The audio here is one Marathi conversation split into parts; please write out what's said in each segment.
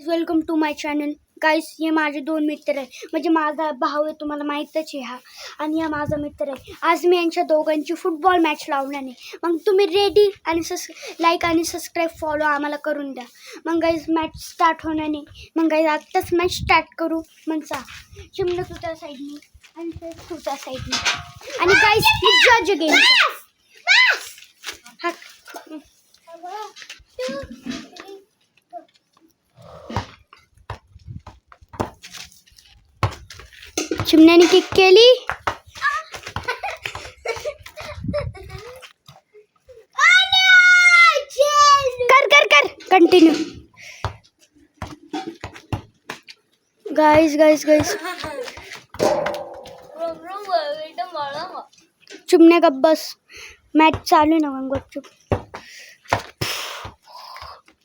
वेलकम टू माय चॅनल गाईस. हे माझे दोन मित्र आहे, म्हणजे माझा भाऊ आहे, तुम्हाला माहीतच आहे हा, आणि हा माझा मित्र आहे. आज मी यांच्या दोघांची फुटबॉल मॅच लावणार आहे. मग तुम्ही रेडी आणि लाईक आणि सबस्क्राईब फॉलो आम्हाला करून द्या. मग गाईस मॅच स्टार्ट होणार नाही. मग गाईस आत्ताच मॅच स्टार्ट करू. मग चिमणं तुझ्या साईडनी आणि ते तुझ्या साईडनी, आणि गाईस जज गेम हा. चिमण्याने किक केली. कर कर कर कंटिन्यू. गाइस गाइस गाइस चिमण्या का बस मॅच चालू ना. मग गपचूप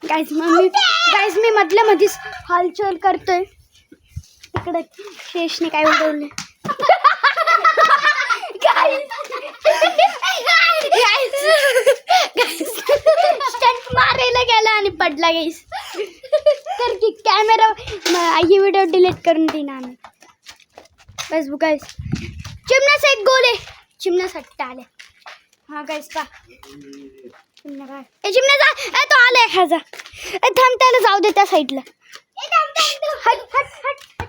गाइस मी मधल्या मध्येच हालचाल करतोय. इकडे शेषने काय उडवले. स्टंट मारायला गेला आणि पडला. गाईस तर की कॅमेरा ही व्हिडिओ डिलीट करून देईन आम्ही. बस गाईस चिमण्याचा एक गोल आहे. चिमण्या सट्टा आले. हा गाईस का चिमण्या काय चिमण्या जा. तो आलाय खाजा. थांब त्याला जाऊ दे त्या साईडला. हट हट हट.